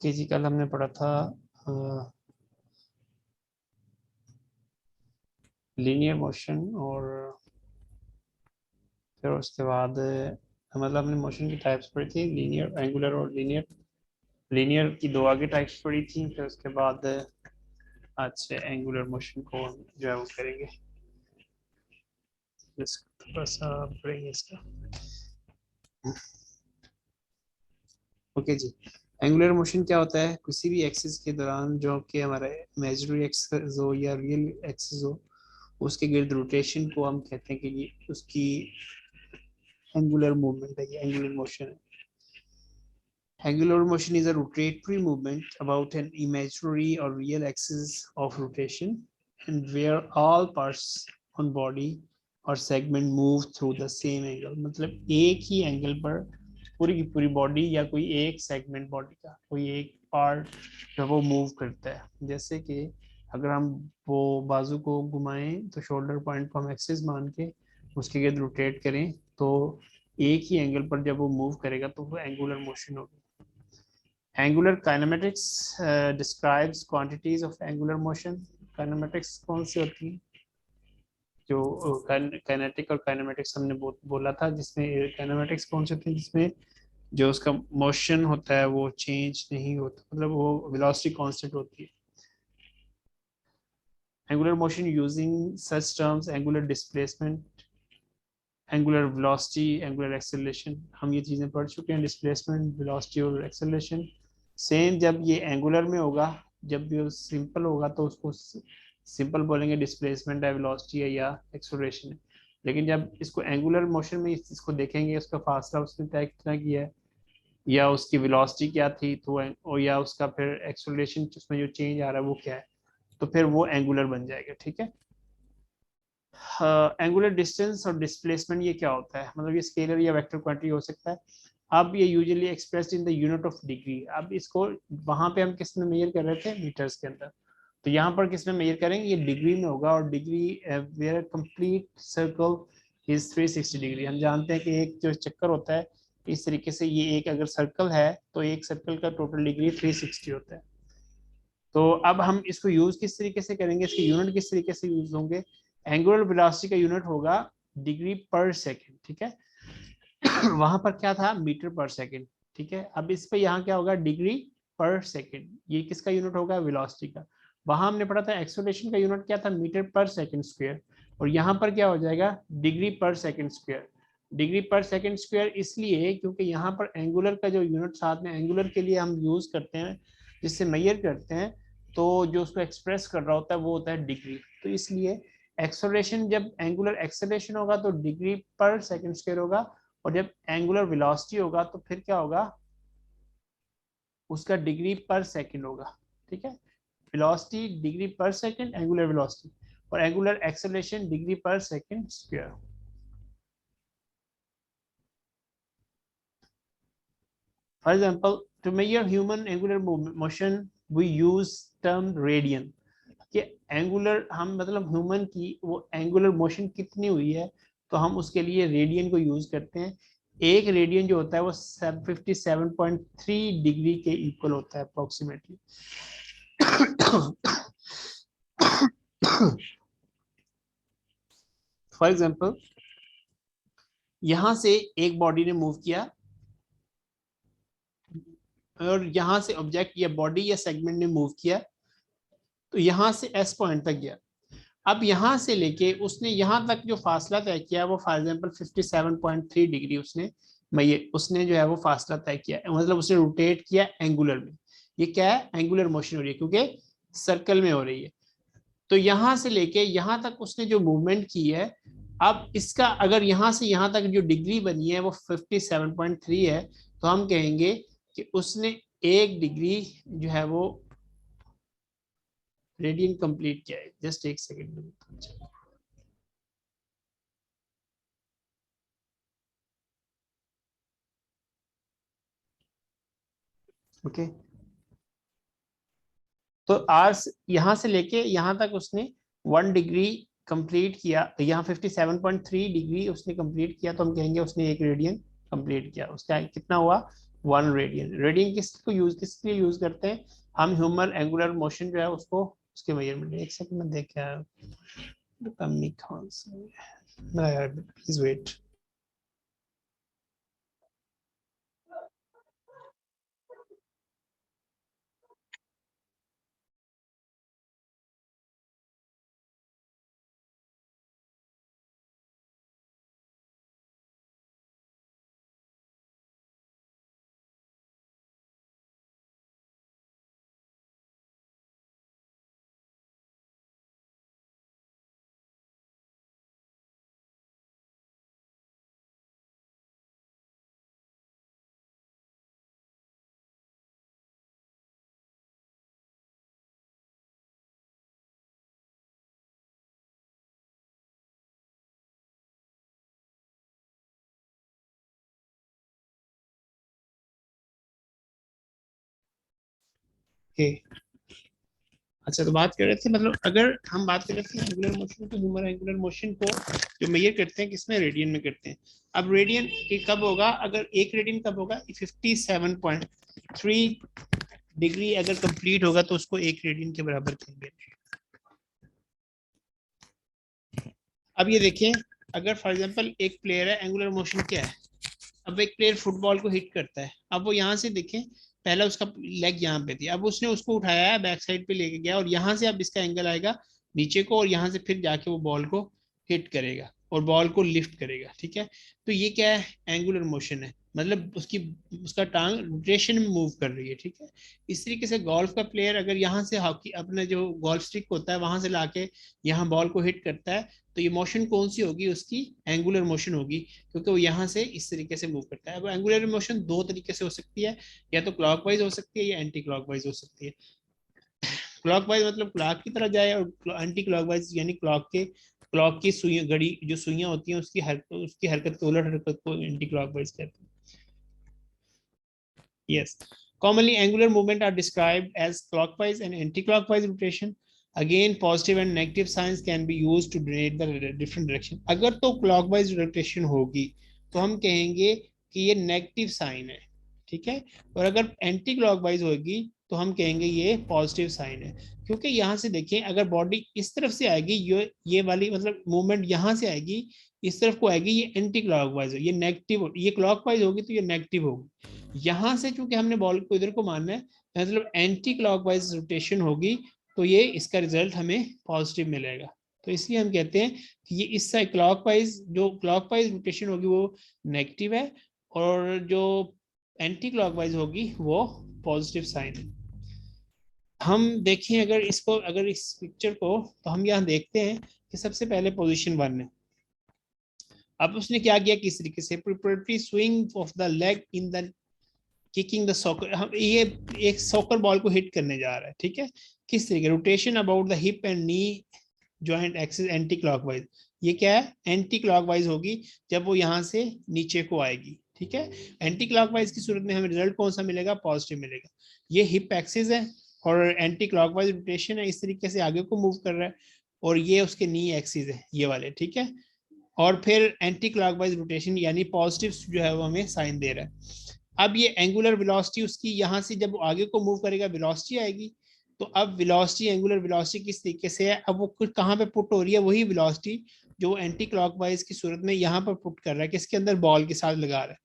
कि जी कल हमने पढ़ा था लीनियर मोशन और फिर उसके बाद मतलब हमने मोशन की टाइप्स पढ़ी थी, लीनियर, एंगुलर और लीनियर। लीनियर की दो आगे टाइप्स पढ़ी थी, फिर उसके बाद आज से एंगुलर मोशन को जो है वो करेंगे। थोड़ा सा पढ़ेंगे इसका। ओके जी। एंगुलर मोशन क्या होता है? किसी भी एक्सिस के दौरान जो कि हमारा इमेजिनरी एक्सिस हो या रियल एक्सिस हो, उसके गिर्द रोटेशन को हम कहते हैं कि ये उसकी एंगुलर मूवमेंट है, ये एंगुलर मोशन है। Angular motion is a rotatory movement about an imaginary or real axis of rotation, and where all parts on body or segment move through the same angle. मतलब एक ही angle पर पूरी की पूरी body या कोई एक सेगमेंट बॉडी का कोई एक पार्ट जो वो मूव करता है। जैसे कि अगर हम वो बाजू को घुमाएं तो शोल्डर पॉइंट को हम एक्सिस मान के उसके गिर्द रोटेट करें तो एक ही एंगल पर जब वो मूव करेगा तो वो एंगुलर मोशन होगी। Angular kinematics describes quantities of angular motion. Kinematics कौन सी होती है? जो काइनेटिक और काइनेमेटिक्स हमने बोला था, जिसमें काइनेमेटिक्स कौन सी होती है? जिसमें जो उसका मोशन होता है वो चेंज नहीं होता, मतलब वो वेलोसिटी कांस्टेंट होती है। Angular motion using such terms angular displacement, angular velocity, angular acceleration, हम ये चीजें पढ़ चुके हैं। डिस्प्लेसमेंट, वेलोसिटी और एक्सेलरेशन सेम जब ये एंगुलर में होगा, जब भी सिंपल होगा तो उसको सिंपल बोलेंगे, डिस्प्लेसमेंट है, वेलोसिटी है या एक्सेलरेशन है। लेकिन जब इसको एंगुलर मोशन में इस चीज को देखेंगे, उसका फासला उसने तय कितना किया है या उसकी वेलोसिटी क्या थी, तो या उसका फिर एक्सेलरेशन उसमें जो चेंज आ रहा है वो क्या है, तो फिर वो एंगुलर बन जाएगा। ठीक है। एंगुलर डिस्टेंस और डिस्प्लेसमेंट ये क्या होता है? मतलब ये स्केलर या वेक्टर क्वांटिटी हो सकता है। अब ये usually expressed in the unit of degree. अब इसको वहां पे हम किस में मेजर कर रहे थे? मीटर्स के अंदर। तो यहाँ पर किस में मेजर करेंगे? ये डिग्री में होगा। और degree where complete circle is 360 degree. हम जानते हैं कि एक जो चक्कर होता है इस तरीके से, ये एक अगर सर्कल है तो एक सर्कल का टोटल डिग्री 360 होता है। तो अब हम इसको यूज किस तरीके से करेंगे, इसके यूनिट किस तरीके से यूज होंगे? एंगुलर वेलोसिटी का यूनिट होगा डिग्री पर सेकंड। ठीक है। वहां पर क्या था? Metre per second. ठीक है। अब इस पे यहाँ क्या होगा? डिग्री पर सेकंड। ये किसका यूनिट होगा? वेलोसिटी का। वहां हमने पढ़ा था एक्सेलरेशन का यूनिट क्या था? Metre per second square. और यहाँ पर क्या हो जाएगा? डिग्री पर सेकंड स्क्वायर। डिग्री पर सेकंड स्क्वायर इसलिए क्योंकि यहाँ पर एंगुलर का जो यूनिट साथ में एंगुलर के लिए हम यूज करते हैं, जिससे मेजर करते हैं, तो जो उसको एक्सप्रेस कर रहा होता है वो होता है डिग्री। तो इसलिए एक्सेलरेशन, जब एंगुलर एक्सेलरेशन होगा तो डिग्री पर सेकंड स्क्वायर होगा, और जब एंगुलर वेलोसिटी होगा तो फिर क्या होगा? उसका डिग्री पर सेकंड होगा। ठीक है। वेलोसिटी डिग्री पर सेकंड, एंगुलर वेलोसिटी, और एंगुलर एक्सेलरेशन डिग्री पर second square. For example, to measure human angular motion, we use term radian. कि एंगुलर हम मतलब ह्यूमन की वो एंगुलर मोशन कितनी हुई है, तो हम उसके लिए रेडियन को यूज करते हैं। एक रेडियन जो होता है वो 57.3 डिग्री के इक्वल होता है अप्रोक्सीमेटली। फॉर एग्जाम्पल, यहां से एक बॉडी ने मूव किया और यहां से ऑब्जेक्ट या बॉडी या सेगमेंट ने मूव किया, तो यहां से एस पॉइंट तक गया। अब यहां से लेके उसने यहां तक जो फासला तय किया वो फॉर एग्जांपल 57.3 डिग्री उसने जो है वो फासला तय किया, मतलब उसने रोटेट किया एंगुलर में। ये क्या है? एंगुलर मोशन हो रही है क्योंकि सर्कल में हो रही है। तो यहां से लेके यहां तक उसने जो मूवमेंट की है, अब इसका अगर यहां से यहां तक जो डिग्री बनी है वो 57.3 है, तो हम कहेंगे कि उसने एक डिग्री जो है वो रेडियन कंप्लीट किया है। जस्ट एक सेकेंड। ओके। तो आर यहां से लेके यहां तक उसने 1 डिग्री कंप्लीट किया, यहाँ 57.3 डिग्री उसने कंप्लीट किया, तो हम कहेंगे उसने एक रेडियन कंप्लीट किया, उसका कितना हुआ 1 रेडियन। रेडियन किसके लिए यूज करते हैं हम, ह्यूमन एंगुलर मोशन जो है उसको, उसके मेजरमेंट। एक सेकंड में देख के आया, कमी कौन सी है, प्लीज वेट। ओके, अच्छा तो बात कर रहे थे, मतलब अगर हम बात कर रहे थे एंगुलर मोशन को, ह्यूमन एंगुलर मोशन को जो मेजर करते हैं किसमें, रेडियन में करते हैं। अब रेडियन के कब होगा, अगर एक रेडियन कब होगा, 57.3 डिग्री अगर कंप्लीट होगा तो उसको एक रेडियन के बराबर कहेंगे। अब ये देखिए, अगर फॉर एग्जांपल एक प्लेयर है, एंगुलर मोशन क्या है, अब एक प्लेयर फुटबॉल को हिट करता है, अब वो यहाँ से देखें, पहला उसका लेग यहाँ पे थी, अब उसने उसको उठाया है, बैक साइड पे लेके गया, और यहाँ से अब इसका एंगल आएगा नीचे को, और यहाँ से फिर जाके वो बॉल को हिट करेगा और बॉल को लिफ्ट करेगा, ठीक है। तो ये क्या है, एंगुलर मोशन है, मतलब उसकी, उसका टांग रोटेशन में मूव कर रही है, ठीक है। इस तरीके से गोल्फ का प्लेयर अगर यहाँ से हॉकी अपने जो गोल्फ स्टिक होता है वहां से लाके यहाँ बॉल को हिट करता है, तो ये मोशन कौन सी होगी, उसकी एंगुलर मोशन होगी, क्योंकि वो यहाँ से इस तरीके से मूव करता है। अब एंगुलर मोशन दो तरीके से हो सकती है, या तो क्लॉकवाइज हो सकती है या एंटी क्लॉकवाइज हो सकती है। क्लॉकवाइज मतलब क्लॉक की तरह जाए, और एंटी क्लॉकवाइज यानी क्लॉक की सुई घड़ी जो सुइयां होती हैं उसकी हरकत को, उलट हरकत को एंटी क्लॉकवाइज कहते हैं। Yes. Commonly, angular movement are described as clockwise and anti-clockwise rotation. Again, positive and negative signs can be used to denote the different direction. अगर तो clockwise rotation होगी तो हम कहेंगे कि ये नेगेटिव साइन है, ठीक है। और अगर एंटी क्लॉकवाइज होगी तो हम कहेंगे ये पॉजिटिव साइन है, क्योंकि यहाँ से देखें, अगर बॉडी इस तरफ से आएगी, ये वाली मतलब मूवमेंट यहाँ से आएगी, इस तरफ को आएगी, ये एंटी क्लॉकवाइज है, ये नेगेटिव, ये क्लॉकवाइज होगी तो ये नेगेटिव होगी। यहाँ से चूंकि हमने बॉल को इधर को मानना है, मतलब एंटी क्लॉकवाइज रोटेशन होगी, तो ये इसका रिजल्ट हमें पॉजिटिव मिलेगा। तो इसलिए हम कहते हैं कि ये इस साइड क्लॉकवाइज, जो क्लॉकवाइज रोटेशन होगी वो नेगेटिव है, और जो एंटी क्लॉकवाइज होगी वो पॉजिटिव साइन है। हम देखें अगर इसको, अगर इस पिक्चर को, तो हम यहाँ देखते हैं कि सबसे पहले पोजीशन 1 है। अब उसने क्या किया, किस तरीके से preparatory swing of the leg in the kicking the soccer, हम ये एक सॉकर बॉल को हिट करने जा रहा है, ठीक है। किस तरीके, rotation about the hip and knee joint axis anti clockwise, ये क्या है, एंटी क्लॉकवाइज होगी जब वो यहाँ से नीचे को आएगी, ठीक है। एंटी क्लॉकवाइज की सूरत में हमें रिजल्ट कौन सा मिलेगा, पॉजिटिव मिलेगा। ये हिप एक्सिस है और एंटी क्लॉकवाइज रोटेशन है, इस तरीके से आगे को मूव कर रहा है, और ये उसके नी एक्सिस है, ये वाले, ठीक है। और फिर एंटी क्लॉकवाइज रोटेशन यानी पॉजिटिव जो है वो हमें साइन दे रहा है। अब ये एंगुलर वेलोसिटी उसकी यहाँ से जब आगे को मूव करेगा वेलोसिटी आएगी, तो अब वेलोसिटी, एंगुलर वेलोसिटी किस तरीके से है, अब वो कुछ कहाँ पे पुट हो रही है, वही वेलोसिटी जो एंटी क्लॉकवाइज की सूरत में यहाँ पर पुट कर रहा है, किसके अंदर, बॉल के साथ लगा रहा है,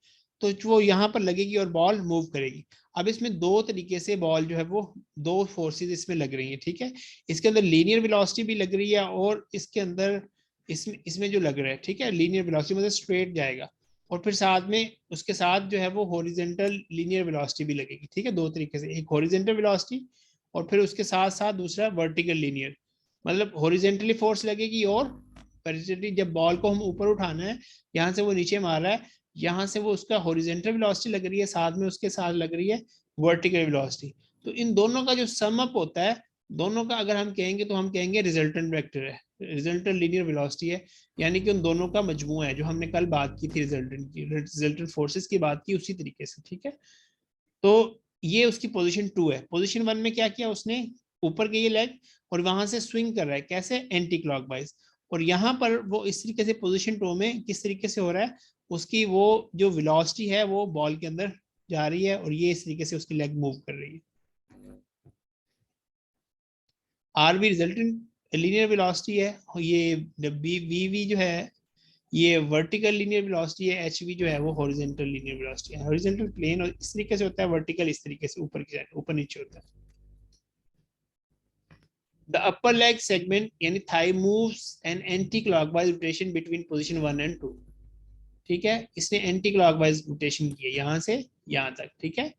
तो वो यहाँ पर लगेगी और बॉल मूव करेगी। अब इसमें दो तरीके से बॉल जो है वो, दो फोर्सेस इसमें लग रही है, ठीक है। इसके अंदर लीनियर वेलोसिटी भी लग रही है, और इसके अंदर इसमें इसमें जो लग रहा है, ठीक है, लीनियर वेलोसिटी मतलब स्ट्रेट जाएगा, और फिर साथ में उसके साथ जो है वो हॉरिजेंटल लीनियर वेलोसिटी भी लगेगी, ठीक है। दो तरीके से, एक हॉरिजेंटल वेलोसिटी और फिर उसके साथ साथ दूसरा वर्टिकल लीनियर, मतलब हॉरिजेंटली फोर्स लगेगी, और वर्टिकली जब बॉल को हम ऊपर उठाना है, यहाँ से वो नीचे मार रहा है, यहाँ से वो उसका हॉरिजेंटल वेलोसिटी लग रही है, साथ में उसके साथ लग रही है वर्टिकल वेलोसिटी। तो इन दोनों का जो सम अप होता है, दोनों का अगर हम कहेंगे तो हम कहेंगे रिजल्टेंट वेक्टर है, रिजल्टेंट लीनियर वेलोसिटी है, यानी कि उन दोनों का मजमूआ है, जो हमने कल बात की थी रिजल्टेंट की, रिजल्टेंट फोर्सेस की बात की उसी तरीके से, ठीक है। तो ये उसकी पोजीशन 2 है। पोजीशन 1 में क्या किया उसने, ऊपर गई लेग और वहां से स्विंग कर रहा है, कैसे, एंटी क्लॉकवाइज, और यहाँ पर वो इस तरीके से पोजीशन 2 में किस तरीके से हो रहा है, उसकी वो जो वेलोसिटी है वो बॉल के अंदर जा रही है और ये इस तरीके से उसकी लेग मूव कर रही है। R V resultant linear velocity है, ये वी वी जो है ये वर्टिकल लीनियर वेलोसिटी है, एच वी जो है वो हॉरिजॉन्टल लीनियर वेलोसिटी है। हॉरिजॉन्टल प्लेन और इस तरीके से होता है, वर्टिकल इस तरीके से ऊपर की साइड ऊपर नीचे होता है। द अपर लेग सेगमेंट यानी thigh moves an anti clockwise rotation between position 1 and 2। ठीक है, इसने एंटी क्लॉकवाइज रोटेशन की है यहां से यहां तक। ठीक है,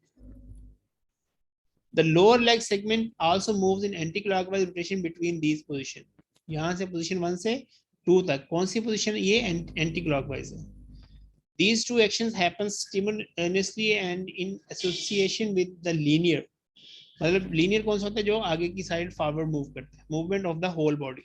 the lower leg segment also moves in anti clockwise rotation between these position. यहां से पोजीशन 1 से 2 तक कौन सी पोजीशन, ये एंटी क्लॉकवाइज है। These two actions happen simultaneously and in association with the linear, मतलब लीनियर कौन सा होता है, जो आगे की साइड फॉरवर्ड मूव करता है, movement of the whole body.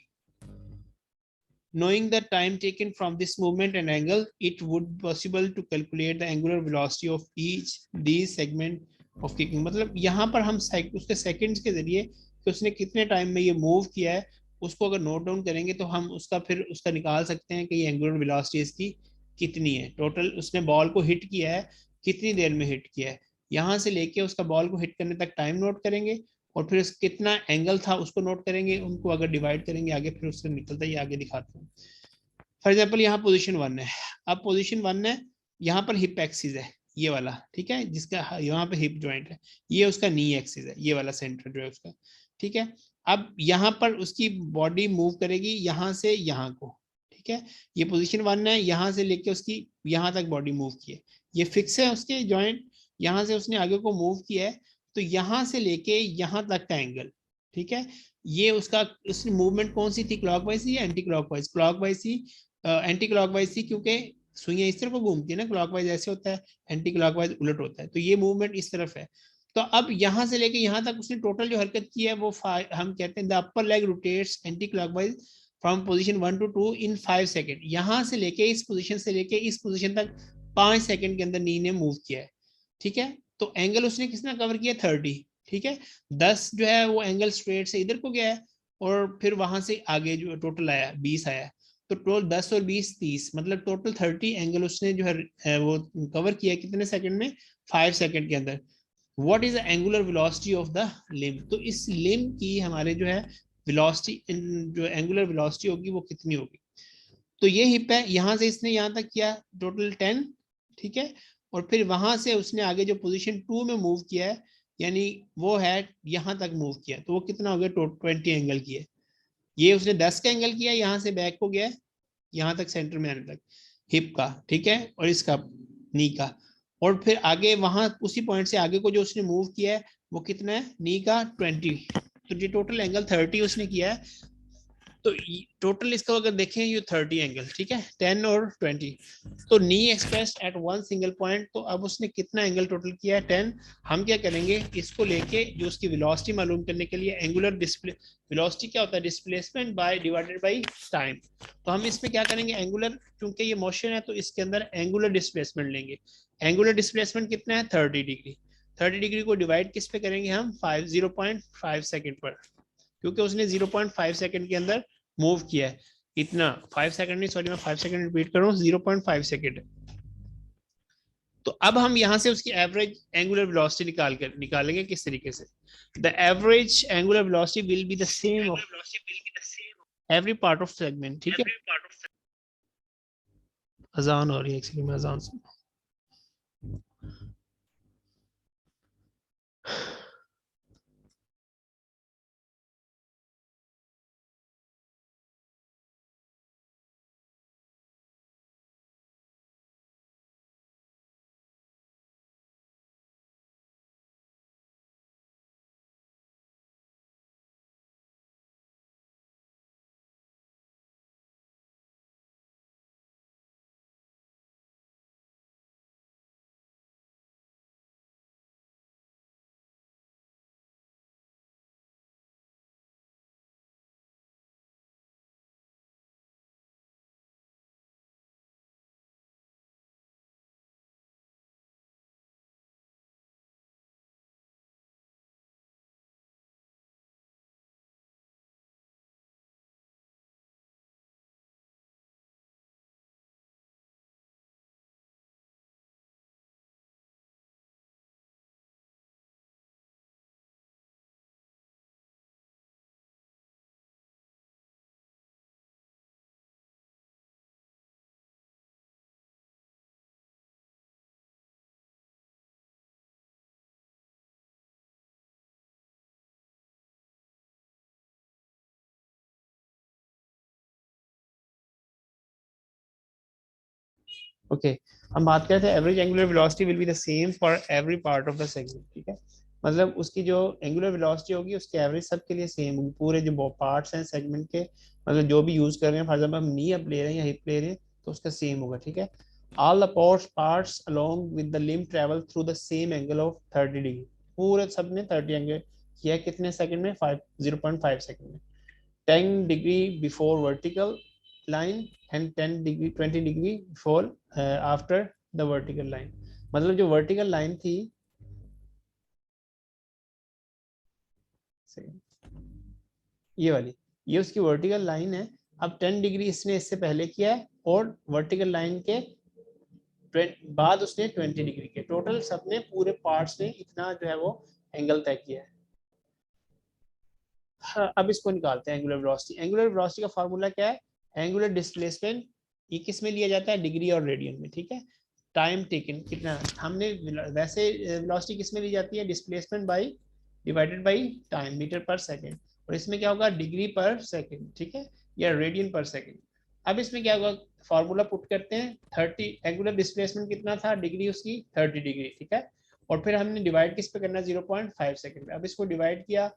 Knowing the time taken from this movement and angle, it would possible to calculate the angular velocity of each these segment of kicking। मतलब यहाँ पर हम उसके seconds के जरिए कि उसने कितने टाइम में ये मूव किया है उसको अगर नोट डाउन करेंगे तो हम उसका फिर उसका निकाल सकते हैं कि ये एंगुलर वेलोसिटी इसकी कितनी है, टोटल उसने बॉल को हिट किया है कितनी देर में हिट किया है, यहाँ से लेके उसका बॉल को हिट करने तक टाइम नोट करेंगे और फिर कितना एंगल था उसको नोट करेंगे, उनको अगर डिवाइड करेंगे आगे फिर उससे निकलता है, आगे दिखाते हैं। फॉर एग्जाम्पल यहाँ पोजीशन 1 है, अब पोजीशन 1 है, यहाँ पर हिप एक्सिस है ये वाला, ठीक है, जिसका यहाँ पे हिप जॉइंट है, ये उसका नी एक्सिस है, ये वाला सेंटर जो है उसका। ठीक है, अब यहाँ पर उसकी बॉडी मूव करेगी यहाँ से यहाँ को। ठीक है, ये पोजीशन 1 है, यहाँ से लेके उसकी यहाँ तक बॉडी मूव की है, ये फिक्स है उसके जॉइंट, यहाँ से उसने आगे को मूव किया है, तो यहाँ से लेके यहाँ तक का एंगल। ठीक है, ये उसका उसने मूवमेंट कौन सी थी, क्लॉकवाइज थी या एंटी क्लॉकवाइज, क्लॉकवाइज थी। एंटी क्लॉकवाइज थी क्योंकि सुइयां इस तरफ को घूमती है ना, क्लॉकवाइज ऐसे होता है, एंटी क्लॉकवाइज उलट होता है, तो ये मूवमेंट इस तरफ है। तो अब यहां से लेके यहां तक उसने टोटल जो हरकत की है वो हम कहते हैं the upper leg rotates anti clockwise from position 1 to 2 in 5 second. यहां से लेके इस पोजीशन से लेके इस पोजीशन तक 5 सेकंड के अंदर नी ने मूव किया है। ठीक है, तो एंगल उसने किसने कवर किया, 30। ठीक है, 10 जो है वो एंगल स्ट्रेट से इधर को गया है और फिर वहां से आगे जो टोटल आया 20 आया, तो टोटल 10 और 20 30, मतलब टोटल 30 एंगल उसने जो है वो कवर किया कितने सेकंड में, 5 सेकंड के अंदर। What is the angular velocity of the limb, तो इस लिम्ब की हमारे जो है वेलोसिटी, जो एंगुलर वेलोसिटी होगी वो कितनी होगी। तो ये हिप है, यहां से इसने यहां तक किया टोटल 10। ठीक है, और फिर वहां से उसने आगे जो पोजीशन 2 में मूव किया है यानी वो है यहां तक मूव किया, तो वो कितना हो गया, 20 एंगल किया। ये उसने 10 का एंगल किया, यहाँ से बैक को गया यहाँ तक सेंटर में आने तक हिप का। ठीक है, और इसका नी का, और फिर आगे वहां उसी पॉइंट से आगे को जो उसने मूव किया है वो कितना है, नी का 20। तो ये टोटल एंगल 30 उसने किया है। तो टोटल इसका अगर देखें ये 30 एंगल, ठीक है, 10 और 20। तो knee expressed at one single point, तो अब उसने कितना एंगल टोटल किया है, 10। हम क्या करेंगे, इसको लेके जो उसकी वेलोसिटी मालूम करने के लिए एंगुलर डिस्प्ले, वेलोसिटी क्या होता है, displacement by divided by time. तो हम इसमें क्या करेंगे, एंगुलर क्योंकि ये मोशन है तो इसके अंदर एंगुलर डिस्प्लेसमेंट लेंगे। एंगुलर डिस्प्लेसमेंट कितना है, 30 डिग्री। 30 डिग्री को डिवाइड किस पे करेंगे हम, 0.5 सेकेंड पर, क्योंकि उसने 0.5 सेकंड के अंदर मूव किया है इतना, 5 सेकंड नहीं, सॉरी मैं 5 सेकंड रिपीट कर रहा हूँ, 0.5 सेकंड। तो अब हम यहां से उसकी एवरेज एंगुलर वेलोसिटी निकालेंगे किस तरीके से, the average angular velocity will be the same of every part of segment. ठीक है, अजान हो रही है, एक्चुअली मैं अजान सुन ओके हम बात करते हैं average angular velocity will be the same for every part of the segment, ठीक है। मतलब उसकी जो एंगुलर वेलोसिटी होगी उसकी एवरेज सबके लिए सेम होगी, पूरे जो पार्ट्स हैं सेगमेंट के, मतलब जो भी यूज कर रहे हैं, फॉर एग्जांपल हम नी अब ले रहे हैं या हिप ले रहे हैं तो उसका सेम होगा, ठीक है। All the parts along with the limb travel through the same angle of 30 degree, पूरे सब ने 30 एंगल किया कितने सेकंड में, 0.5 सेकंड में। 10 degree before vertical line and 10 degree 20 degree fall after the vertical line। मतलब जो वर्टिकल लाइन थी, ये वाली, ये उसकी वर्टिकल लाइन है। अब 10 डिग्री इसने इससे पहले किया है और वर्टिकल लाइन के बाद उसने 20 डिग्री के, टोटल सबने पूरे पार्ट्स ने इतना जो है वो एंगल तय किया है। हाँ, अब इसको निकालते हैं एंगुलर वेलोसिटी। एंगुलर वेलोसिटी का फार्मूला क्या है, एंगुलर डिस्प्लेसमेंट, ये किस में लिया जाता है, डिग्री और रेडियन में, ठीक है। टाइम टेकन कितना, हमने वैसे वेलोसिटी किस में ली जाती है, displacement by divided by time, metre per second, और इसमें क्या होगा, डिग्री पर सेकंड, ठीक है, या रेडियन पर सेकंड। अब इसमें क्या होगा, फार्मूला पुट करते हैं, 30 एंगुलर डिस्प्लेसमेंट कितना था, डिग्री उसकी 30 डिग्री, ठीक है, और फिर हमने डिवाइड किस पे करना है, 0.5 सेकंड। अब इसको डिवाइड किया,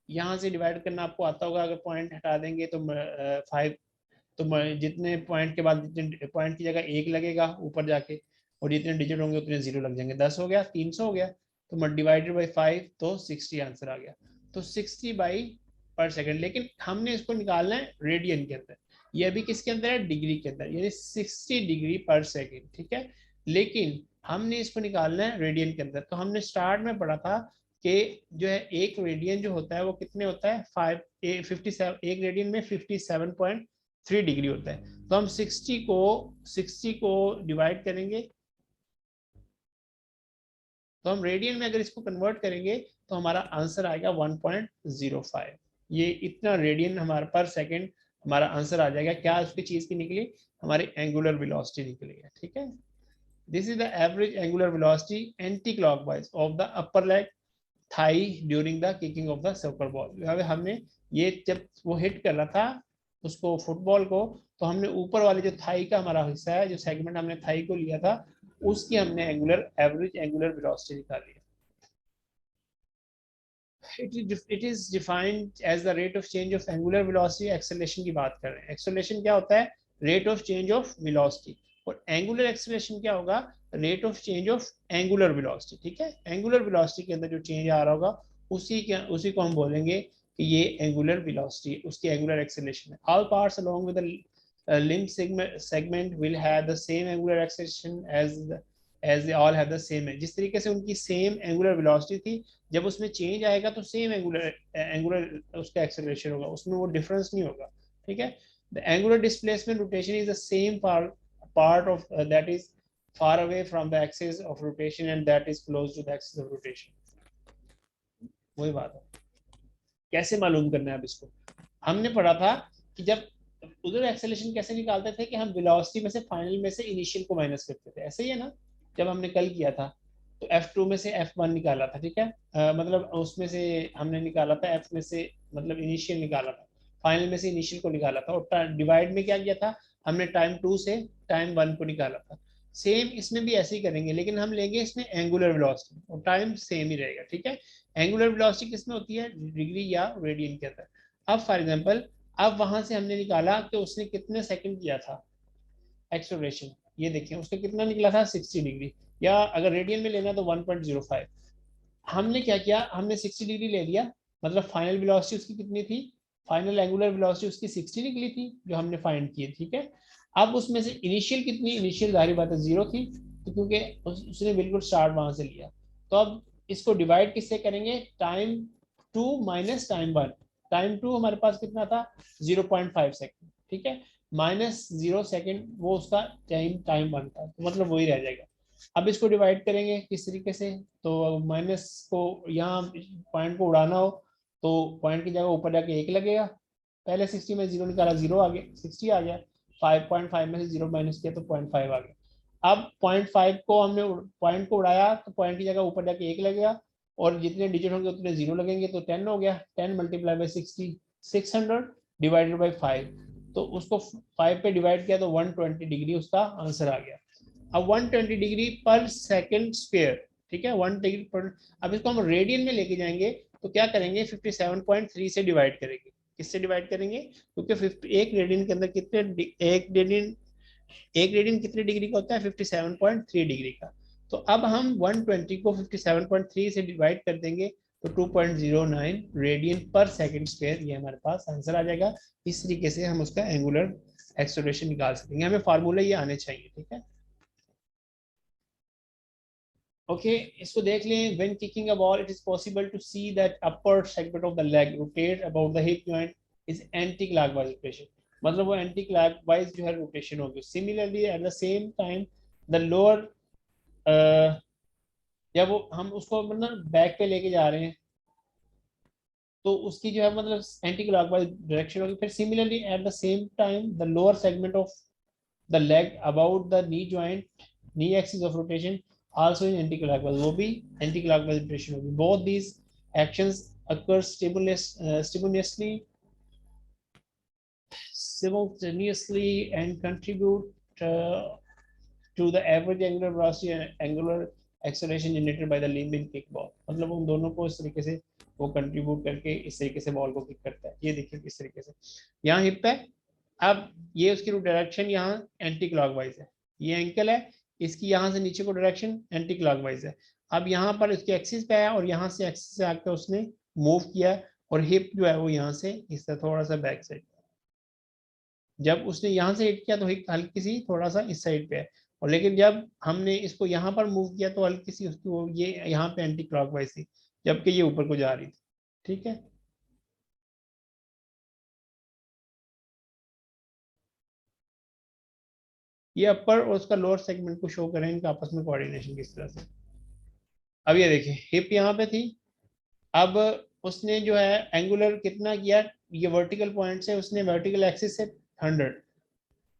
यहाँ से डिवाइड करना आपको आता होगा, अगर पॉइंट हटा देंगे तो 5, तो जितने पॉइंट के बाद जितने पॉइंट की जगह 1 लगेगा ऊपर जाके, और जितने डिजिट होंगे उतने 0 लग जाएंगे, 10 हो गया, 300 हो गया, तो डिवाइडेड बाई 5 तो 60 आंसर आ गया। तो 60 बाई पर सेकंड, लेकिन हमने इसको निकालना है रेडियन के अंदर, ये अभी किसके अंदर है, डिग्री के अंदर, यानी 60 डिग्री पर सेकंड, ठीक है। लेकिन हमने इसको निकालना है रेडियन के अंदर। तो हमने स्टार्ट में पढ़ा था कि जो है एक रेडियन जो होता है वो कितने होता है, 57, एक रेडियन में 57.3 डिग्री होता है। तो हम 60 को डिवाइड करेंगे, तो हम रेडियन में अगर इसको कन्वर्ट करेंगे तो हमारा आंसर आएगा 1.05। ये इतना रेडियन हमारा पर सेकंड हमारा आंसर आ जाएगा। क्या उसकी चीज की निकली, हमारी एंगुलर वेलोसिटी निकली है, ठीक है। This is the average angular velocity anti clockwise of the upper leg thigh during the kicking of the soccer ball. हमने ये जब वो हिट कर रहा था उसको, फुटबॉल को, तो हमने ऊपर वाले जो थाई का हमारा हिस्सा है, जो सेगमेंट हमने थाई को लिया था, उसकी हमने एवरेज एंगुलर वेलोसिटी निकाली है। It is defined as the rate of change of angular velocity। acceleration की बात कर रहे हैं, acceleration क्या होता है, rate of change of velocity, और angular acceleration क्या होगा, rate of change of angular velocity, ठीक है। angular velocity के अंदर जो change आ रहा होगा उसी को हम बोलेंगे कि ये angular velocity, उसकी angular acceleration है। all parts along with the limb segment will have the same angular acceleration as they all have the same है। जिस तरीके से उनकी सेम एंगुलर वेलोसिटी थी, जब उसमें चेंज आएगा तो सेम एंगुलर उसका एक्सेलरेशन होगा, उसमें वो डिफरेंस नहीं होगा, ठीक है। The angular displacement rotation is the same part of that is far away from the axis of rotation and that is close to the axis of rotation। वही बात है, कैसे मालूम करना है अब इसको। हमने पढ़ा था कि जब उधर एक्सेलरेशन कैसे निकालते थे कि हम वेलोसिटी में से फाइनल में से इनिशियल को माइनस करते थे, ऐसे ही है ना, जब हमने कल किया था तो F2 में से F1 निकाला था, ठीक है। मतलब उसमें से हमने निकाला था F में से, मतलब इनिशियल निकाला था, फाइनल में से इनिशियल को निकाला था, और डिवाइड में क्या किया था, हमने टाइम 2 से टाइम 1 को निकाला था। सेम इसमें भी ऐसे ही करेंगे, लेकिन हम लेंगे इसमें एंगुलर वेलोसिटी और टाइम सेम ही रहेगा, ठीक है। एंगुलर वेलोसिटी किस में होती है, डिग्री या रेडियन के अंदर। अब फॉर एग्जांपल, अब वहां से हमने निकाला कि उसने कितने सेकंड किया था एक्सेलरेशन, ये देखिए उसका कितना निकला था, 60 डिग्री, या अगर रेडियन में लेना तो 1.05। हमने क्या किया, हमने 60 डिग्री ले लिया, मतलब फाइनल वेलोसिटी उसकी कितनी थी, फाइनल एंगुलर वेलोसिटी उसकी 60 निकली थी जो हमने फाइंड की, ठीक है। अब उसमें से इनिशियल कितनी, इनिशियल जाहिर बात है 0 थी, तो क्योंकि उसने बिल्कुल स्टार्ट वहां से लिया। तो अब इसको डिवाइड किससे करेंगे, टाइम 2 माइनस टाइम 1। टाइम 2 हमारे पास कितना था, 0.5 सेकंड, ठीक है, माइनस 0 सेकंड वो उसका टाइम 1 था, तो मतलब वही रह जाएगा। अब इसको डिवाइड करेंगे किस तरीके से, तो माइनस को यहाँ पॉइंट को उड़ाना हो तो पॉइंट की जगह ऊपर जाके 1 लगेगा, पहले 60 में 0 निकाला, 0 आ गया, 60 आ गया, 5.5 में से 0 माइनस किया तो 0.5 आ गया। अब 0.5 को हमने पॉइंट को उड़ाया तो पॉइंट की जगह ऊपर जाके 1 लगेगा, और जितने डिजिट होंगे उतने 0 लगेंगे, तो 10 हो गया, 10 मल्टीप्लाई बाई 60, 600 डिवाइडेड बाई 5, तो उसको 5 पे डिवाइड किया तो 120 डिग्री उसका आंसर आ गया। अब 120 डिग्री पर सेकंड स्क्वायर, ठीक है, 1 डिग्री पर। अब इसको हम रेडियन में लेके जाएंगे तो क्या करेंगे, 57.3 से डिवाइड करेंगे। किससे डिवाइड करेंगे, क्योंकि एक रेडियन के अंदर कितने, एक रेडियन कितने डिग्री का होता है, 57.3 डिग्री का। तो अब हम 120 को 57.3 से डिवाइड कर देंगे तो 2.09 रेडियन पर सेकंड स्क्वायर, ये हमारे पास आंसर आ जाएगा। इस तरीके से हम उसका एंगुलर एक्सेलरेशन निकाल सकेंगे, हमें फार्मूला ये आने चाहिए, ठीक है। ओके, इसको देख लें। When kicking a ball it is possible to see that upper segment of the leg rotate about the hip joint is anti clockwise rotation, मतलब वो एंटी क्लॉकवाइज जो है रोटेशन होगी। Similarly at the same time the lower, जब वो हम उसको मतलब बैक पे लेके जा रहे हैं तो उसकी जो है मतलब एंटी क्लॉकवाइज डायरेक्शन होगी। फिर similarly at the same time the lower segment of the leg about the knee joint, knee axis of rotation also in anti-clockwise, वो भी anti-clockwise rotation होगी। Both these actions occur simultaneously and contribute to the average angular velocity and angular acceleration generated by the limb in kickball, मतलब उन दोनों को इस तरीके से वो कंट्रीब्यूट करके इस तरीके से बॉल को किक करता है। ये देखिए किस तरीके से, यहाँ हिप है, अब ये उसकी डायरेक्शन यहाँ एंटी क्लॉकवाइज है, ये एंकल है, इसकी यहाँ से नीचे को डायरेक्शन एंटी क्लॉकवाइज है। अब यहाँ पर इसकी एक्सिस पे है और यहाँ से एक्सिस से आकर उसने मूव किया और हिप जो है वो यहाँ से इस तरह थोड़ा सा बैक साइड, जब उसने यहाँ से हिट किया तो हिप हल्की सी थोड़ा सा इस साइड पे है, और लेकिन जब हमने इसको यहाँ पर मूव किया तो हल्की सी उसकी वो ये यहाँ पे एंटी क्लॉकवाइज थी, जबकि ये ऊपर को जा रही थी, ठीक है। ये अपर और उसका लोअर सेगमेंट को शो करें, इनका आपस में कोऑर्डिनेशन किस तरह से। अब ये देखिए हिप यहाँ पे थी, अब उसने जो है एंगुलर कितना किया, ये वर्टिकल पॉइंट से उसने वर्टिकल एक्सिस से 100,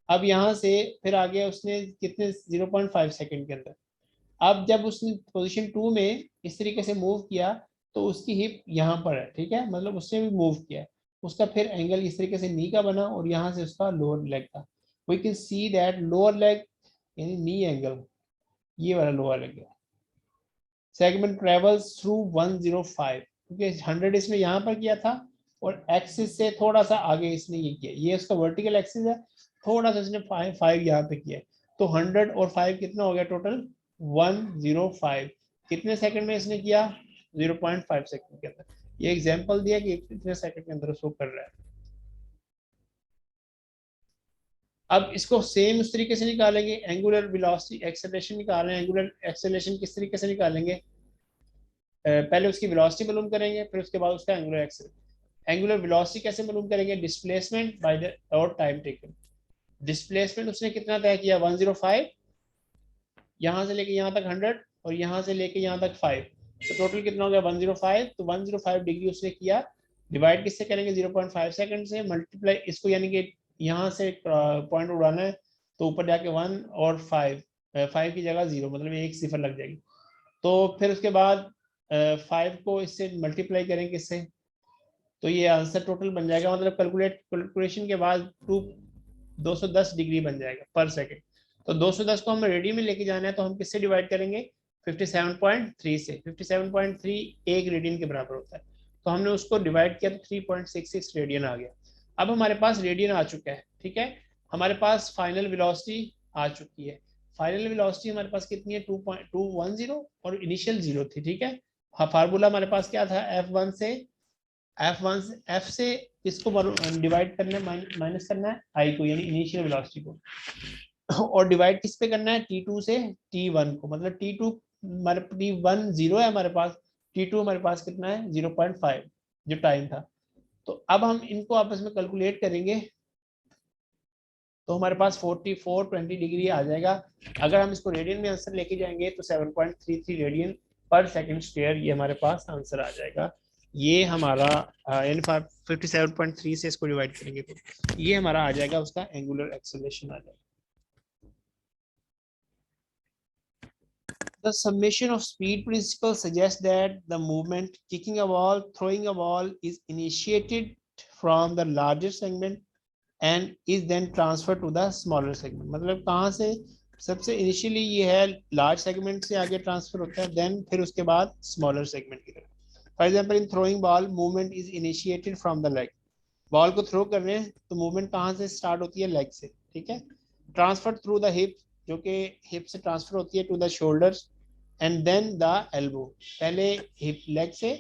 अब यहाँ से फिर आ गया उसने कितने 0.5 सेकंड के अंदर। अब जब उसने पोजीशन 2 में इस तरीके से मूव किया तो उसकी हिप यहाँ पर है, ठीक है, मतलब उसने भी मूव किया, उसका फिर एंगल इस तरीके से नी का बना और यहाँ से उसका लोअर लेग था। We can see that lower leg यानी नी एंगल, ये वाला लोअर लेग है, सेगमेंट ट्रेवल्स थ्रू 105, क्योंकि 100 इसने यहाँ पर किया था और एक्सिस से थोड़ा सा आगे इसने ये किया, ये उसका वर्टिकल एक्सिस है, थोड़ा सा इसने 5 यहाँ पे किया, तो 100 और 5 कितना हो गया टोटल 105। कितने सेकंड में इसने किया, 0.5 सेकंड के अंदर। ये एग्जांपल दिया कि कितने सेकंड के अंदर उसको कर रहा है। अब इसको सेम उस तरीके से निकालेंगे, एंगुलर वेलोसिटी एक्सेलरेशन निकाल रहे हैं, एंगुलर एक्सेलरेशन किस तरीके से निकालेंगे, पहले उसकी वेलोसिटी मालूम करेंगे, फिर उसके बाद उसका एंगुलर एक्सेलरेशन। एंगुलर वेलोसिटी कैसे मालूम करेंगे, डिस्प्लेसमेंट बाय द और टाइम टेकन। डिस्प्लेसमेंट उसने कितना तय किया 105, यहाँ से लेके यहाँ तक 100 और यहाँ से लेके यहाँ तक 5, तो टोटल कितना हो गया 105। तो 105 डिग्री उसने किया, डिवाइड किससे करेंगे 0.5 सेकंड से, मल्टीप्लाई इसको यानी कि यहाँ से पॉइंट उड़ाना है तो ऊपर जाके 1 और 5, 5 की जगह 0, मतलब एक सिफर लग जाएगी। तो फिर उसके बाद 5 को इससे मल्टीप्लाई करेंगे इससे, तो ये आंसर टोटल बन जाएगा, मतलब कैलकुलेशन के बाद 210 डिग्री बन जाएगा पर सेकंड। तो 210 को हमें रेडियन में लेके जाना है तो हम किससे डिवाइड करेंगे 57.3 से, 57.3 एक रेडियन के बराबर होता है, तो हमने उसको डिवाइड किया तो 3.66 रेडियन आ गया। अब हमारे पास रेडियन आ चुका है, ठीक है, हमारे पास फाइनल वेलोसिटी आ चुकी है। फाइनल वेलोसिटी हमारे पास कितनी है 2.210 और इनिशियल 0 थी, ठीक है। फार्मूला हमारे पास क्या था, एफ से इसको डिवाइड करना है, माइनस करना है आई को यानी इनिशियल वेलोसिटी को, और डिवाइड किस पे करना है T2 से T1 को, मतलब T2 हमारे T1 0 है हमारे पास, T2 हमारे पास कितना है 0.5 जो टाइम था। तो अब हम इनको आपस में कैलकुलेट करेंगे तो हमारे पास 4420 डिग्री आ जाएगा। अगर हम इसको रेडियन में आंसर लेके जाएंगे तो 7.33 रेडियन पर सेकंड स्क्वायर ये हमारे पास आंसर आ जाएगा। ये हमारा यानी 57.3 से इसको डिवाइड करेंगे तो ये हमारा आ जाएगा, उसका एंगुलर एक्सेलरेशन आ जाएगा। The summation of speed principle suggests that the movement kicking a ball, throwing a ball is initiated from the larger segment and is then transferred to the smaller segment। मतलब कहाँ से सबसे initially ये है large segment से आगे transfer होता है, देन फिर उसके बाद स्मॉलर सेगमेंट की तरफ। For example in throwing ball movement is initiated from the leg. Ball को थ्रो कर रहे हैं तो मूवमेंट कहाँ से स्टार्ट होती है? लेग से, ठीक है। ट्रांसफर थ्रू द हिप, जो कि हिप से ट्रांसफर होती है to the shoulders and then the elbow. पहले हिप, लेग से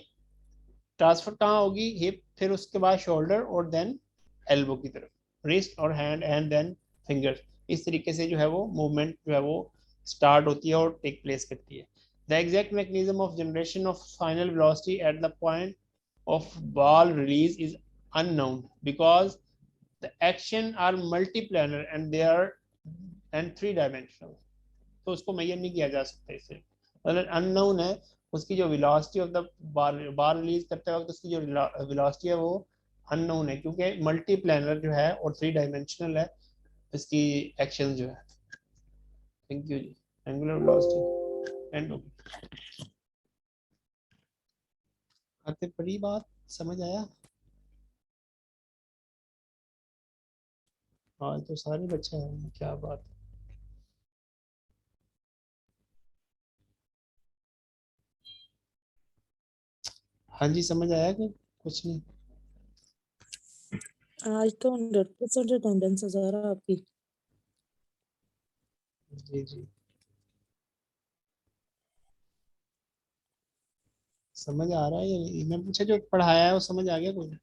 ट्रांसफर कहाँ होगी? हिप, फिर उसके बाद शोल्डर और देन एल्बो की तरफ, रिस्ट और हैंड एंड देन फिंगर्स। इस तरीके से जो है वो मूवमेंट जो है वो स्टार्ट होती है और टेक प्लेस करती है। The exact mechanism of generation of final velocity at the point of ball release is unknown because the action are multiplanar and they are and three dimensional। तो उसको मेजर नहीं किया जा सकता इससे, मतलब अननोन है। उसकी जो velocity of the bar release करते वक्त उसकी जो वेलोसिटी है वो अननोन है, क्योंकि मल्टी प्लानर जो है और थ्री डायमेंशनल है इसकी एक्शन जो है। थैंक यू जी। एंगुलर वेलोसिटी एंड आते बड़ी बात समझ आया? हाँ तो सारे बच्चे हैं, क्या बात। हाँ जी समझ आया कि कुछ नहीं? आज तो 100% अटेंडेंस है सर आपकी। जी जी समझ आ रहा है या नहीं? मैं पूछा जो पढ़ाया है वो समझ आ गया कोई?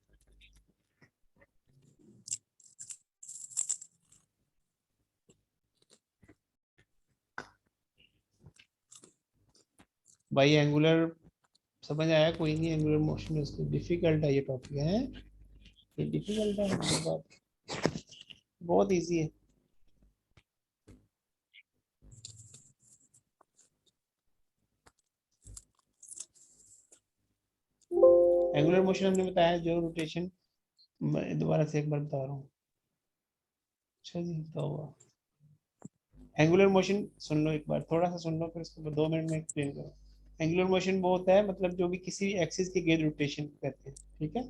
भाई एंगुलर समझ आया कोई नहीं? एंगुलर मोशन इसको डिफिकल्ट है ये टॉपिक है, ये डिफिकल्ट है बहुत इजी है। एंगुलर मोशन हमने बताया जो रोटेशन, मैं दोबारा से एक बार बता रहा हूँ। अच्छा जी तो हुआ एंगुलर मोशन, सुन लो एक बार, थोड़ा सा सुन लो फिर इसको 2 मिनट में एक्सप्लेन करो। एंगुलर मोशन वो होता है मतलब जो भी किसी एक्सिस के गिर्द रोटेशन करते हैं, ठीक है,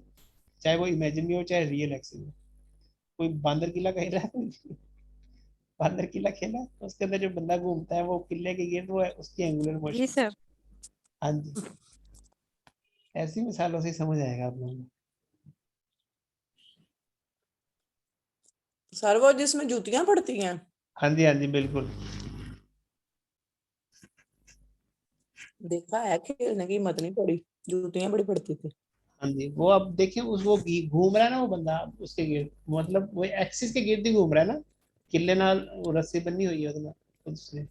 चाहे वो इमेजिनरी हो चाहे रियल एक्सिस हो। कोई बांदर किला कह रहा है बांदर किला खेला तो उसके अंदर जो बंदा घूमता है वो किले के गिर्द, वो है उसकी एंगुलर जी मोशन। सर। हाँ जी, ऐसी मिसालों से ही समझ आएगा आप लोगों को। सर वो जिसमें जूतियां पड़ती हैं। हाँ जी बिल्कुल। देखा है, खेलने की हिम्मत नहीं पड़ी, जूतियां बड़ी पड़ती थी। हाँ जी वो अब देखिए उस वो घूम रहा है ना वो बंदा उसके गिर्द, मतलब वो एक्सिस के गिर्द ही घूम रहा है ना, किले नाल वो रस्सी बनी हुई है उसमें,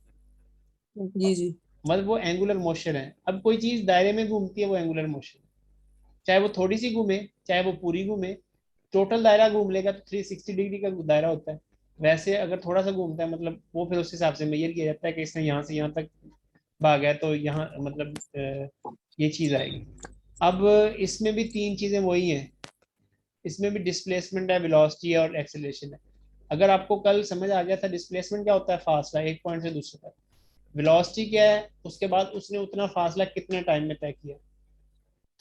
जी जी। मतलब वो एंगुलर मोशन है। अब कोई चीज दायरे में घूमती है वो एंगुलर मोशन, चाहे वो थोड़ी सी घूमे चाहे वो पूरी घूमे, टोटल दायरा घूम लेगा तो 360 डिग्री का दायरा होता है। वैसे अगर थोड़ा सा घूमता है मतलब वो फिर उस हिसाब से मेजर किया जाता है कि इसने यहाँ से यहाँ तक भागा है तो यहाँ मतलब ये चीज आएगी। अब इसमें भी तीन चीजें वही हैं, इसमें भी डिस्प्लेसमेंट है, वेलोसिटी है और एक्सेलरेशन है। अगर आपको कल समझ आ गया था डिस्प्लेसमेंट क्या होता है, फासला एक पॉइंट से दूसरे तक, वेलोसिटी क्या है उसके बाद उसने उतना फासला कितने टाइम में तय किया,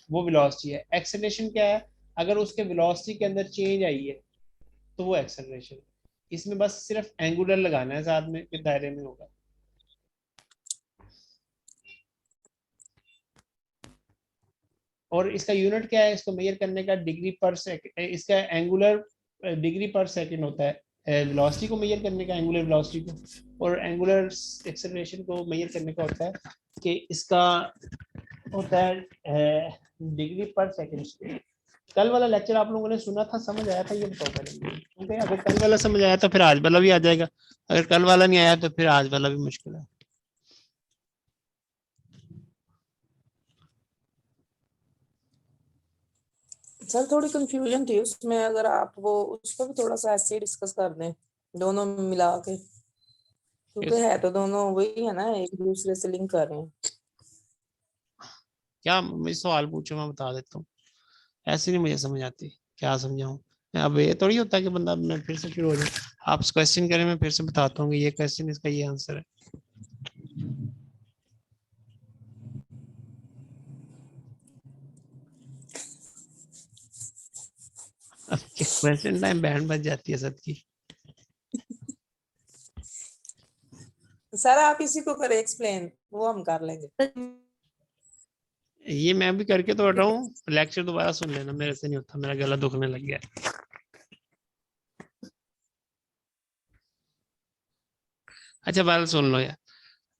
वो वेलोसिटी है। एक्सेलरेशन क्या है, अगर उसके वेलोसिटी के अंदर चेंज आई है तो वो एक्सेलरेशन है। इसमें बस सिर्फ एंगुलर लगाना है साथ में, फिर दायरे में होगा। और इसका यूनिट क्या है, इसको मेजर करने का डिग्री पर सेकंड, इसका एंगुलर डिग्री पर सेकंड होता है वेलोसिटी को मेजर करने का, एंगुलर वेलोसिटी को। और एंगुलर एक्सेलरेशन को मेजर करने का होता है कि इसका होता है डिग्री पर सेकंड। कल वाला लेक्चर आप लोगों ने सुना था, समझ आया था? ये बताओ पहले, क्योंकि अगर कल वाला समझ आया तो फिर आज वाला भी आ जाएगा, अगर कल वाला नहीं आया तो फिर आज वाला भी मुश्किल है। सर थोड़ी कंफ्यूजन थी उसमें, अगर आप वो उसको भी थोड़ा सा ऐसे ही डिस्कस कर दें दोनों मिला के, क्योंकि है तो दोनों वही है ना, एक दूसरे से लिंक कर रहे हैं। क्या मुझे सवाल पूछो मैं बता देता हूँ, ऐसे नहीं मुझे समझ आती, क्या समझाऊं। अब ये थोड़ी होता है कि बंदा मैं फिर से शुरू हो जाए, आप क्वेश्चन करें मैं फिर से बताता हूँ कि ये क्वेश्चन इसका ये आंसर है। क्वेश्चन टाइम बैंड बज जाती है सबकी। सर आप इसी को करें एक्सप्लेन, वो हम कर लेंगे। ये मैं भी करके तो हटा हूँ, लेक्चर दोबारा सुन लेना, मेरे से नहीं होता, मेरा गला दुखने लग गया। अच्छा बाल सुन लो यार।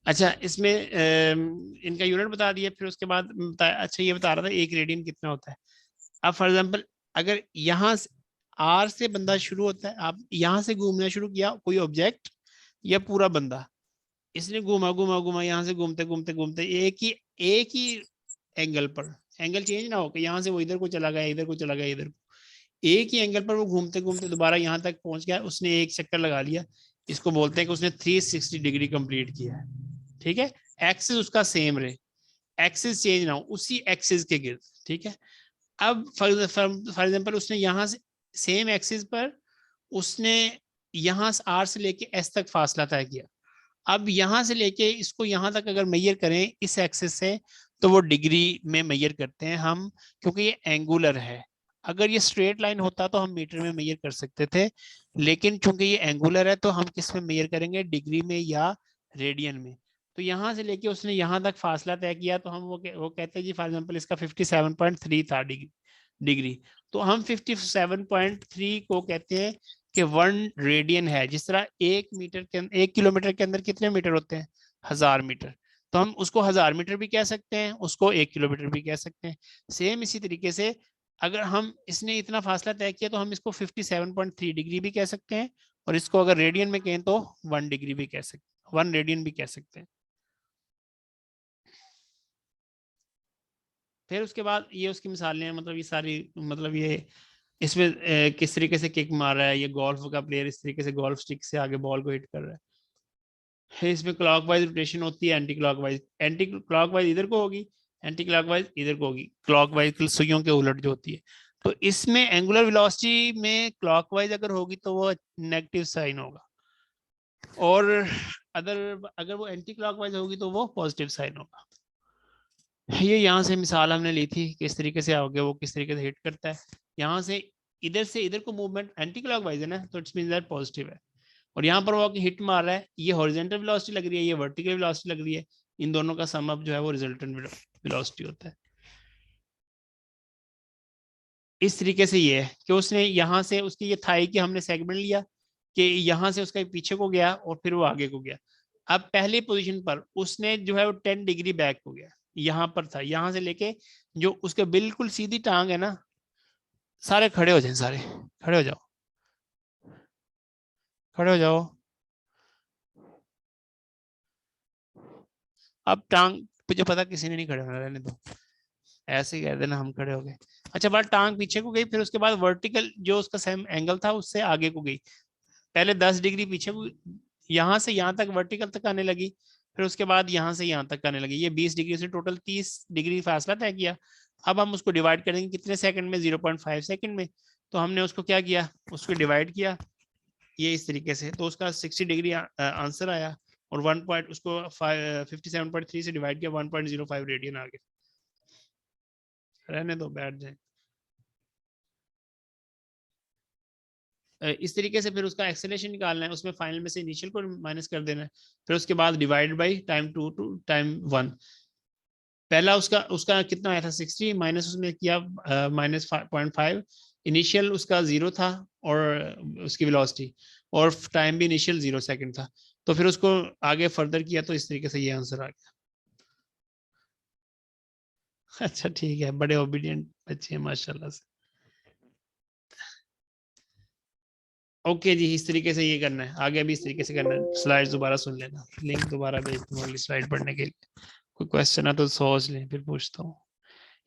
अच्छा इसमें इनका यूनिट बता दिया, फिर उसके बाद अच्छा ये बता रहा था एक रेडियन कितना होता है। अब फॉर एग्जांपल अगर यहाँ आर से बंदा शुरू होता है, आप यहाँ से घूमना शुरू किया कोई ऑब्जेक्ट या पूरा बंदा, इसने घूमा घूमा घूमा यहाँ से घूमते घूमते घूमते एक ही एंगल पर, एंगल चेंज ना हो कि यहाँ से वो इधर को चला गया, इधर को चला गया, इधर को, एक ही एंगल पर वो घूमते घूमते दोबारा यहाँ तक पहुंच गया, उसने एक चक्कर लगा लिया, इसको बोलते हैं कि उसने 360 डिग्री कंप्लीट किया है। ठीक है, एक्सिस उसका सेम रहे, एक्सिस चेंज ना हो, उसी एक्सिस के गिर्द। ठीक है, अब फॉर एग्जांपल उसने यहाँ से सेम एक्सिस पर उसने यहाँ आर से लेके एस तक फासला तय किया। अब यहाँ से लेके इसको यहाँ तक अगर मेजर करें इस एक्सिस से, तो वो डिग्री में मेजर करते हैं हम, क्योंकि ये एंगुलर है। अगर ये स्ट्रेट लाइन होता तो हम मीटर में मेजर कर सकते थे, लेकिन चूंकि ये एंगुलर है तो हम किस में मेजर करेंगे, डिग्री में या रेडियन में। तो यहाँ से लेके उसने यहाँ तक फासला तय किया, तो हम वो कहते हैं जी फॉर एग्जांपल इसका 57.3 था डिग्री, तो हम 57.3 को कहते हैं कि 1 रेडियन है। जिस तरह 1 किलोमीटर के अंदर कितने मीटर होते हैं, 1000 मीटर, तो हम उसको 1000 मीटर भी कह सकते हैं, उसको 1 किलोमीटर भी कह सकते हैं। सेम इसी तरीके से अगर हम इसने इतना फासला तय किया तो हम इसको 57.3 डिग्री भी कह सकते हैं, और इसको अगर रेडियन में कहें तो 1 डिग्री भी कह सकते हैं, 1 रेडियन भी कह सकते हैं। फिर उसके बाद ये उसकी मिसालें हैं, मतलब ये सारी, मतलब ये इसमें किस तरीके से किक मार रहा है, ये गोल्फ का प्लेयर इस तरीके से गोल्फ स्टिक से आगे बॉल को हिट कर रहा है। इसमें क्लॉकवाइज रोटेशन होती है, एंटी क्लॉकवाइज इधर को होगी, एंटी क्लॉकवाइज इधर को होगी, क्लॉकवाइज सुइयों के उलट जो होती है। तो इसमें एंगुलर वेलोसिटी में क्लॉकवाइज अगर होगी तो वो नेगेटिव साइन होगा, और अगर वो एंटी क्लॉकवाइज होगी तो वो पॉजिटिव साइन होगा। ये यहाँ से मिसाल हमने ली थी किस तरीके से आओगे, वो किस तरीके से हिट करता है। यहाँ से इधर को मूवमेंट एंटी क्लॉकवाइज है ना, तो इट्स मीन दैट पॉजिटिव है। और यहाँ पर वो हिट मार रहा है, ये हॉरिजॉन्टल वेलोसिटी लग रही है, ये वर्टिकल वेलोसिटी लग रही है, इन दोनों का सम अप जो है वो रिजल्टेंट वेलोसिटी होता है। इस तरीके से ये है कि उसने यहाँ से उसकी ये थाई की हमने सेगमेंट लिया कि यहाँ से उसका पीछे को गया और फिर वो आगे को गया। अब पहली पोजीशन पर उसने जो है वो 10 डिग्री बैक हो गया, यहाँ पर था, यहाँ से लेके जो उसके बिल्कुल सीधी टांग है ना, सारे खड़े हो जाए, सारे खड़े हो जाओ, खड़े हो जाओ। अब टांग, मुझे पता किसी ने नहीं खड़े होना, रहने दो, ऐसे ही कह देना हम खड़े हो गए। अच्छा बात टांग पीछे को गई, फिर उसके बाद वर्टिकल जो उसका सेम एंगल था उससे आगे को गई, पहले 10 डिग्री पीछे को, यहाँ से यहाँ तक वर्टिकल तक आने लगी, फिर उसके बाद यहाँ से यहाँ तक आने लगी, ये 20 डिग्री से टोटल 30 डिग्री फासला तय किया। अब हम उसको डिवाइड करेंगे कितने सेकंड में, 0.5 सेकंड में। तो हमने उसको क्या किया, उसको डिवाइड किया ये इस तरीके से, तो उसका 60 डिग्री आंसर आया, और 1 पॉइंट उसको 57.3 से डिवाइड किया, 1.05 रेडियन आ गया। रहने दो, बैठ जाए। इस तरीके से फिर उसका एक्सेलरेशन निकालना है, उसमें फाइनल में से इनिशियल को माइनस कर देना है, फिर उसके बाद divide by time 2 to time 1। पहला उसका कितना आया था 60, माइनस उसने किया -0.5, इनिशियल उसका 0 था और उसकी वेलोसिटी, और टाइम भी इनिशियल 0 सेकंड था, तो फिर उसको आगे फर्दर किया, तो इस तरीके से ये आंसर आ गया। अच्छा ठीक है, बड़े ओबीडियंट बच्चे हैं माशाल्लाह से। ओके जी, इस तरीके से ये करना है, आगे भी इस तरीके से करना है। स्लाइड्स दोबारा सुन लेना, लिंक दोबारा भेज दूंगा अगली स्लाइड पढ़ने के लिए। कोई क्वेश्चन है तो सोच लें, फिर पूछता हूँ।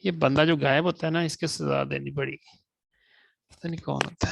ये बंदा जो गायब होता है ना, इसके सजा देनी पड़ेगी, पता नहीं कौन होता है।